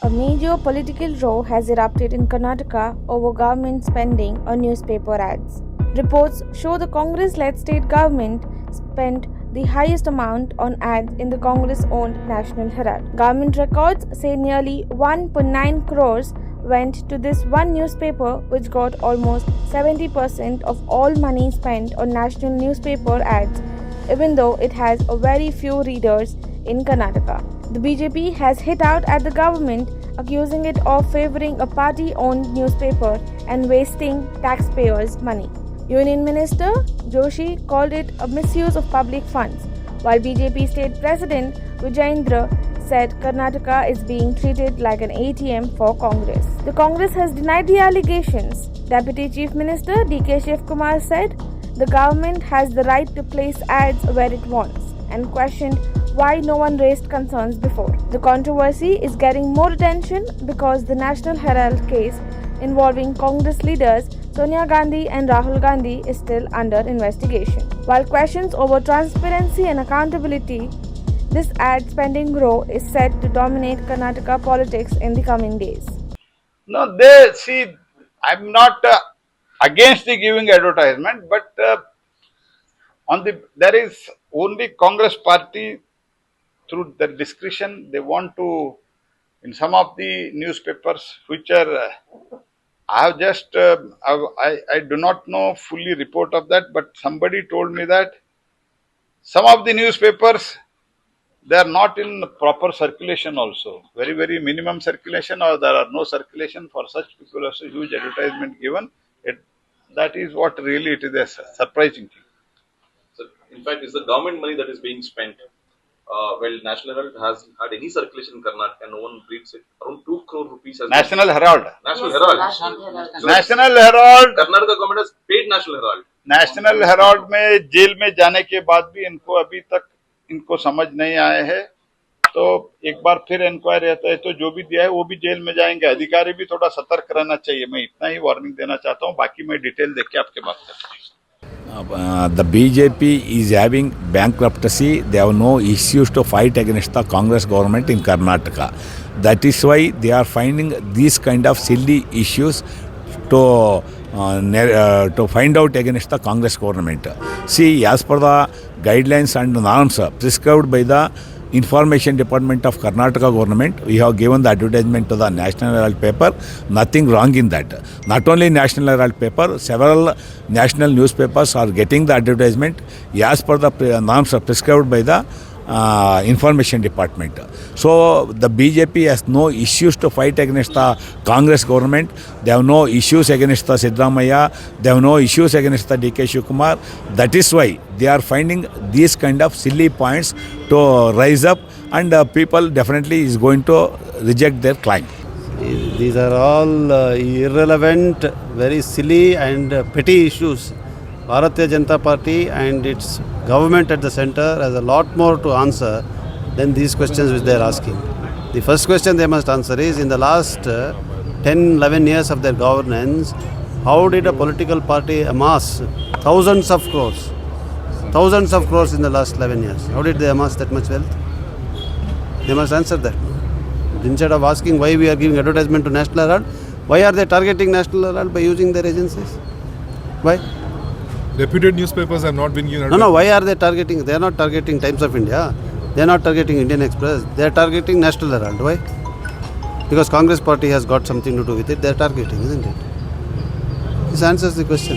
A major political row has erupted in Karnataka over government spending on newspaper ads. Reports show the Congress-led state government spent the highest amount on ads in the Congress-owned National Herald. Government records say nearly 1.9 crores went to this one newspaper, which got almost 70% of all money spent on national newspaper ads, even though it has a very few readers in Karnataka. The BJP has hit out at the government, accusing it of favoring a party-owned newspaper and wasting taxpayers' money. Union Minister Joshi called it a misuse of public funds, while BJP State President Vijayendra said Karnataka is being treated like an ATM for Congress. The Congress has denied the allegations. Deputy Chief Minister D.K. Shivkumar said the government has the right to place ads where it wants and questioned why no one raised concerns before. The controversy is getting more attention because the National Herald case involving Congress leaders Sonia Gandhi and Rahul Gandhi is still under investigation. While questions over transparency and accountability, this ad spending row is set to dominate Karnataka politics in the coming days. No, I'm not against the giving advertisement, but there is only Congress party through their discretion. They want to, in some of the newspapers, which are, I have just, I do not know fully report of that, but somebody told me that some of the newspapers, they are not in proper circulation also. Very, very minimum circulation, or there are no circulation for such people. Also huge advertisement given. That is what really it is a surprising thing. So, in fact, it's the government money that is being spent. Well, National Herald has had any circulation in Karnataka, no one reads it. Around 2 crore rupees has National Herald. National Herald. National Herald. Karnataka government has paid National Herald. National Herald में jail में जाने के बाद भी इनको अभी तक इनको समझ नहीं आए है, तो एक बार फिर इंक्वायरी रहता है तो जो भी दिया है वो भी जेल में जाएंगे. अधिकारी भी थोड़ा सतर्क रहना चाहिए. मैं इतना ही वार्निंग देना चाहता हूँ. बाकी मैं डिटेल देख के आपके बात करता हूँ. The BJP is having bankruptcy. They have no issues to fight against the Congress government in Karnataka. That is why they are finding these kind of silly issues to find out against the Congress government. See, as per the guidelines and norms prescribed by the Information Department of Karnataka government, we have given the advertisement to the National Herald paper. Nothing wrong in that. Not only National Herald paper, several national newspapers are getting the advertisement as per the norms prescribed by the Information Department. So the BJP has no issues to fight against the Congress government. They have no issues against the Siddaramaiah. They have no issues against the D.K. Shivkumar. That is why they are finding these kind of silly points to rise up, and people definitely is going to reject their claim. These are all irrelevant, very silly and petty issues. Bharatiya Janata Party and its government at the center has a lot more to answer than these questions which they are asking. The first question they must answer is, in the last 10-11 years of their governance, how did a political party amass thousands of crores in the last 11 years? How did they amass that much wealth? They must answer that. Instead of asking why we are giving advertisement to National Herald, why are they targeting National Herald by using their agencies? Why? Reputed newspapers have not been given. No, why are they targeting? They are not targeting Times of India. They are not targeting Indian Express. They are targeting National Herald. Why? Because Congress party has got something to do with it. They are targeting, isn't it? This answers the question.